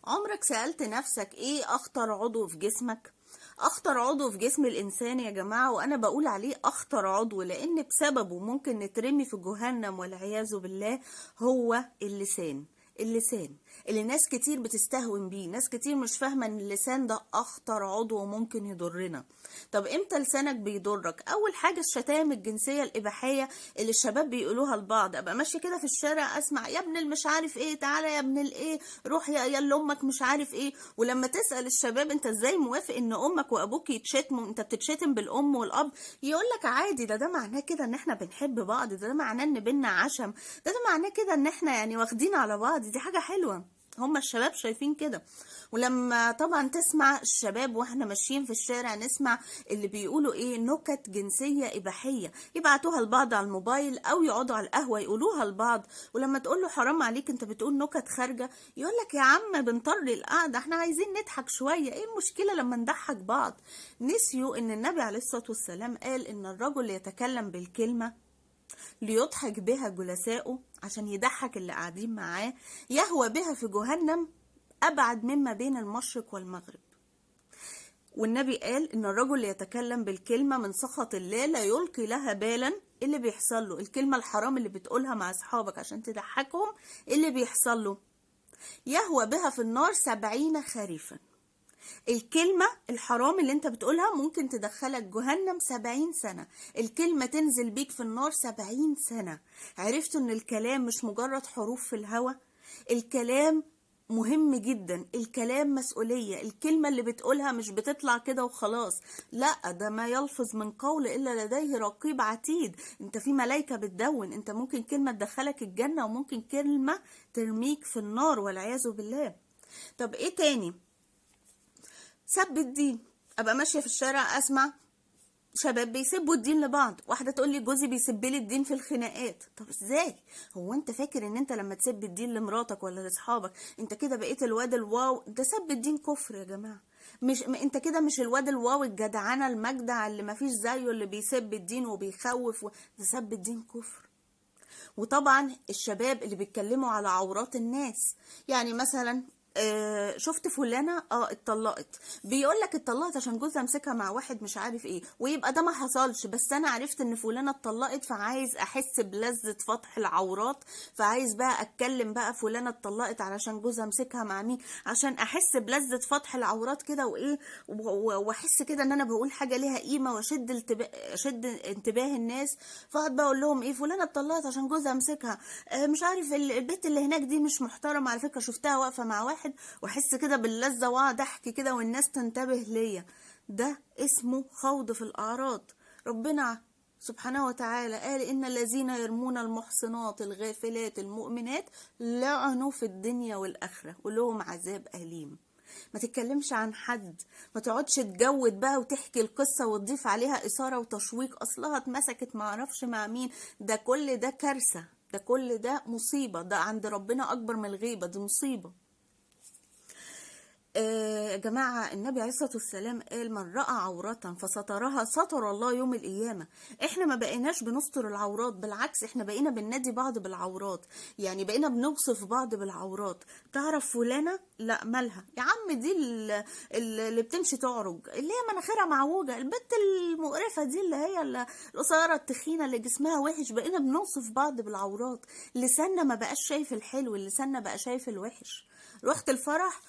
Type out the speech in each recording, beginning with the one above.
عمرك سألت نفسك ايه اخطر عضو في جسمك؟ اخطر عضو في جسم الانسان يا جماعة، وانا بقول عليه اخطر عضو لان بسببه ممكن نترمي في جهنم والعياذ بالله. هو اللسان. اللسان اللي ناس كتير بتستهون بيه، ناس كتير مش فاهمة ان اللسان ده اخطر عضو ممكن يضرنا. طب امتى لسانك بيضرك؟ اول حاجة الشتائم الجنسية الاباحية اللي الشباب بيقولوها لبعض. ابقى ماشي كده في الشارع اسمع يا ابن المش عارف ايه، تعالى يا ابن الايه، روح يا لامك مش عارف ايه. ولما تسأل الشباب انت ازاي موافق ان امك وابوك يتشتموا، انت بتتشتم بالام والاب، يقول لك عادي، ده معناه كده ان احنا بنحب بعض، ده معناه ان بينا عشم، ده معناه كده ان احنا يعني واخدين على بعض، دي حاجة حلوة. هما الشباب شايفين كده. ولما طبعا تسمع الشباب واحنا ماشيين في الشارع نسمع اللي بيقولوا ايه، نكت جنسية اباحية، يبعتوها لبعض على الموبايل او يقعدوا على القهوة يقولوها لبعض. ولما تقول له حرام عليك انت بتقول نكت خارجة، يقول لك يا عم بنطري القعدة، احنا عايزين نضحك شوية، ايه المشكلة لما نضحك بعض؟ نسيوا ان النبي عليه الصلاة والسلام قال ان الرجل يتكلم بالكلمة ليضحك بها جلساؤه، عشان يضحك اللي قاعدين معاه، يهوى بها في جهنم أبعد مما بين المشرق والمغرب. والنبي قال إن الرجل يتكلم بالكلمة من سخط الله لا يلقي لها بالا. اللي بيحصل له الكلمة الحرام اللي بتقولها مع أصحابك عشان تضحكهم، اللي بيحصل له يهوى بها في النار 70 خريفا. الكلمة الحرام اللي انت بتقولها ممكن تدخلك جهنم 70 سنة. الكلمة تنزل بيك في النار 70 سنة. عرفتوا ان الكلام مش مجرد حروف في الهوا؟ الكلام مهم جدا، الكلام مسؤولية، الكلمة اللي بتقولها مش بتطلع كده وخلاص، لا، ده ما يلفظ من قول إلا لديه رقيب عتيد. انت في ملايكة بتدون، انت ممكن كلمة تدخلك الجنة وممكن كلمة ترميك في النار والعياذ بالله. طب ايه تاني؟ سب الدين. ابقى ماشيه في الشارع اسمع شباب بيسبوا الدين لبعض، واحده تقول لي جوزي بيسب لي الدين في الخناقات. طب ازاي؟ هو انت فاكر ان انت لما تسب الدين لمراتك ولا لاصحابك انت كده بقيت الواد الواو؟ ده سب الدين كفر يا جماعه. مش انت كده مش الواد الواو الجدعنه المجدع اللي مفيش زيه اللي بيسب الدين وبيخوف ده سب الدين كفر. وطبعا الشباب اللي بيتكلموا على عورات الناس، يعني مثلا شفت فلانة اتطلقت، بيقول لك اتطلقت عشان جوزها مسكها مع واحد مش عارف ايه، ويبقى ده ما حصلش، بس انا عرفت ان فلانة اتطلقت فعايز احس بلذة فتح العورات، فعايز بقى اتكلم بقى فلانة اتطلقت علشان جوزها مسكها مع مين، عشان احس بلذة فتح العورات كده وايه، واحس كده ان انا بقول حاجة ليها قيمة واشد اشد انتباه الناس. فقعد بقى اقول لهم ايه، فلانة اتطلقت عشان جوزها مسكها، مش عارف البيت اللي هناك دي مش محترمة على فكرة، شفتها واقفة مع واحد، واحس كده باللذة واقعد احكي كده والناس تنتبه ليا. ده اسمه خوض في الاعراض. ربنا سبحانه وتعالى قال إن الذين يرمون المحصنات الغافلات المؤمنات لعنوا في الدنيا والآخرة ولهم عذاب أليم. ما تتكلمش عن حد، ما تقعدش تجود بقى وتحكي القصة وتضيف عليها إثارة وتشويق، أصلها اتمسكت معرفش مع مين. ده كل ده كارثة، ده كل ده مصيبة، ده عند ربنا أكبر من الغيبة، دي مصيبة. يا جماعة النبي عليه الصلاة والسلام قال من رأى عورة فسترها ستر الله يوم القيامة. احنا ما بقيناش بنستر العورات، بالعكس احنا بقينا بننادي بعض بالعورات، يعني بقينا بنوصف بعض بالعورات. تعرف فلانة؟ لا مالها يا عم، دي اللي بتمشي تعرج، اللي هي مناخيرها معوجة، البت المقرفة دي اللي هي القصيرة التخينة اللي جسمها وحش. بقينا بنوصف بعض بالعورات، لساننا ما بقاش شايف الحلو، لساننا بقى شايف الوحش. رحت الفرح،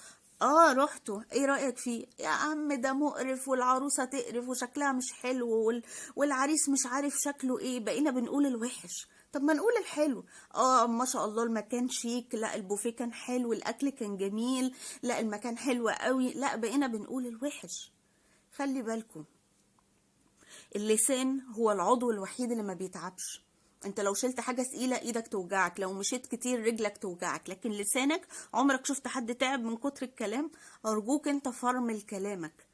رحته، ايه رأيك فيه يا عم؟ ده مقرف والعروسة تقرف وشكلها مش حلو والعريس مش عارف شكله ايه. بقينا بنقول الوحش، طب ما نقول الحلو. ما شاء الله المكان شيك، لا البوفيه كان حلو، الاكل كان جميل، لا المكان حلو قوي، لا بقينا بنقول الوحش. خلي بالكم، اللسان هو العضو الوحيد اللي ما بيتعبش. انت لو شلت حاجة تقيلة ايدك توجعك، لو مشيت كتير رجلك توجعك، لكن لسانك عمرك شفت حد تعب من كتر الكلام؟ ارجوك انت فرمل كلامك،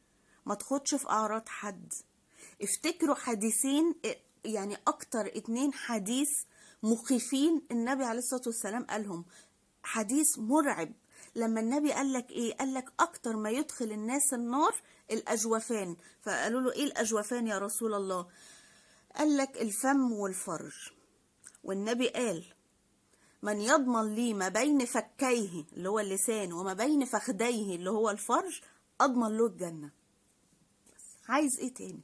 ما تخدش في اعراض حد. افتكروا حديثين، يعني اكتر 2 حديث مخيفين النبي عليه الصلاة والسلام قالهم. حديث مرعب لما النبي قال لك ايه، قال لك اكتر ما يدخل الناس النار الاجوفان. فقالوا له ايه الاجوفان يا رسول الله؟ قال لك الفم والفرج. والنبي قال من يضمن لي ما بين فكيه اللي هو اللسان وما بين فخديه اللي هو الفرج اضمن له الجنة. عايز ايه تاني؟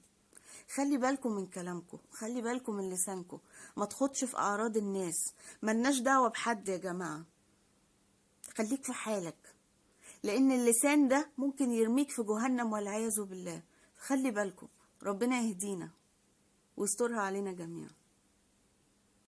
خلي بالكم من كلامكم، خلي بالكم من لسانكم، ما تخدش في اعراض الناس، ملناش دعوة بحد يا جماعة. خليك في حالك، لان اللسان ده ممكن يرميك في جهنم والعياذ بالله. خلي بالكم، ربنا يهدينا ويسترها علينا جميعا.